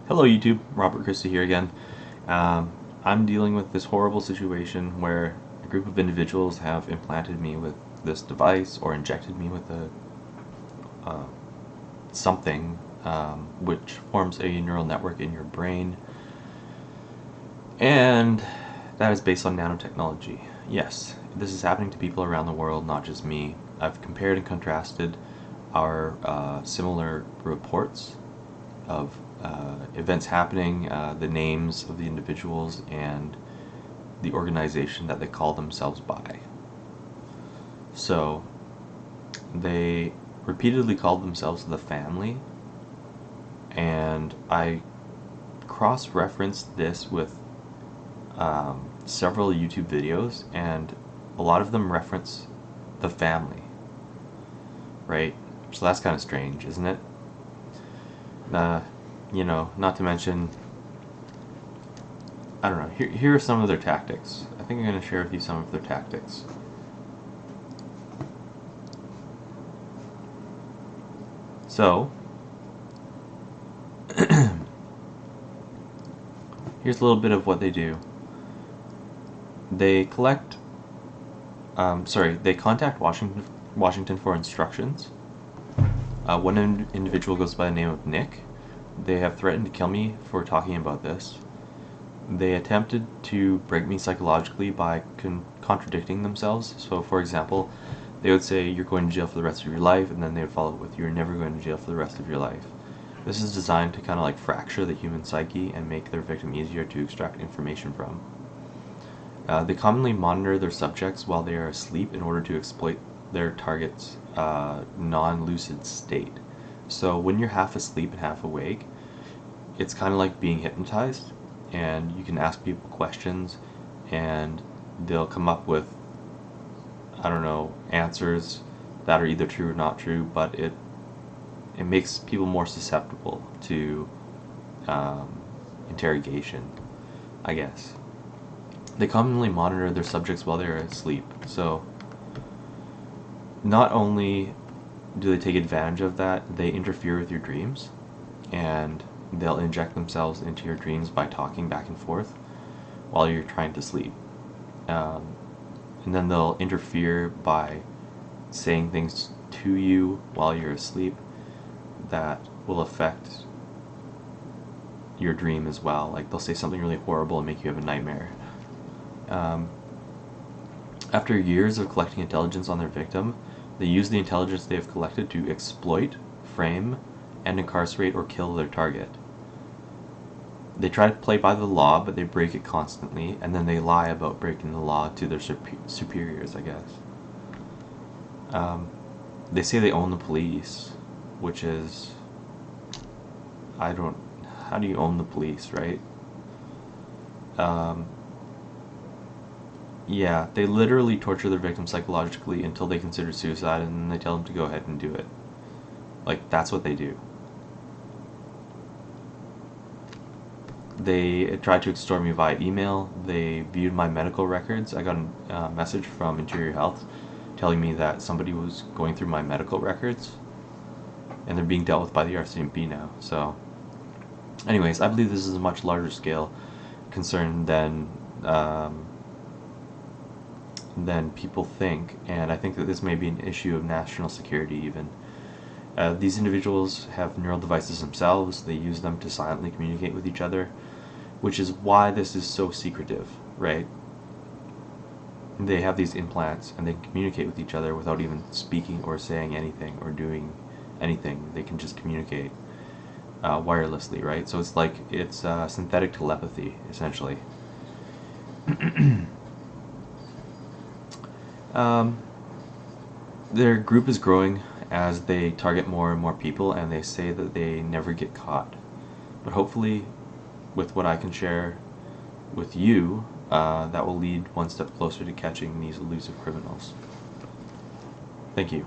Hello YouTube, Robert Christie here again. I'm dealing with this horrible situation where a group of individuals have implanted me with this device or injected me with uh, something which forms a neural network in your brain, and that is based on nanotechnology. Yes, this is happening to people around the world, not just me. I've compared and contrasted our similar reports of events happening, the names of the individuals, and the organization that they call themselves by. So they repeatedly called themselves the family, and I cross-referenced this with several YouTube videos, and a lot of them reference the family, right? So that's kind of strange, isn't it? Not to mention, I don't know, here are some of their tactics. I think I'm going to share with you some of their tactics. So, here's a little bit of what they do. They they contact Washington for instructions. One individual goes by the name of Nick. They have threatened to kill me for talking about this. They attempted to break me psychologically by contradicting themselves. So, for example, they would say, "You're going to jail for the rest of your life," and then they would follow it with, "You're never going to jail for the rest of your life." This is designed to kind of like fracture the human psyche and make their victim easier to extract information from. They commonly monitor their subjects while they are asleep in order to exploit their target's non-lucid state. So when you're half asleep and half awake, it's kind of like being hypnotized, and you can ask people questions and they'll come up with, I don't know, answers that are either true or not true, but it makes people more susceptible to interrogation, I guess. They commonly monitor their subjects while they're asleep, so not only do they take advantage of that, they interfere with your dreams, and they'll inject themselves into your dreams by talking back and forth while you're trying to sleep. And then they'll interfere by saying things to you while you're asleep that will affect your dream as well. Like, they'll say something really horrible and make you have a nightmare. After years of collecting intelligence on their victim, they use the intelligence they have collected to exploit, frame, and incarcerate or kill their target. They try to play by the law, but they break it constantly, and then they lie about breaking the law to their superiors, I guess. They say they own the police, which is, how do you own the police, right? Yeah, they literally torture their victims psychologically until they consider suicide, and then they tell them to go ahead and do it. Like, that's what they do. They tried to extort me via email. They viewed my medical records. I got a message from Interior Health telling me that somebody was going through my medical records, and they're being dealt with by the RCMP now. So, anyways, I believe this is a much larger scale concern than people think, and I think that this may be an issue of national security even. These individuals have neural devices themselves. They use them to silently communicate with each other, which is why this is so secretive, right? They have these implants and they can communicate with each other without even speaking or saying anything or doing anything. They can just communicate wirelessly, right? So it's synthetic telepathy, essentially. Their group is growing as they target more and more people, and they say that they never get caught. But hopefully, with what I can share with you, that will lead one step closer to catching these elusive criminals. Thank you.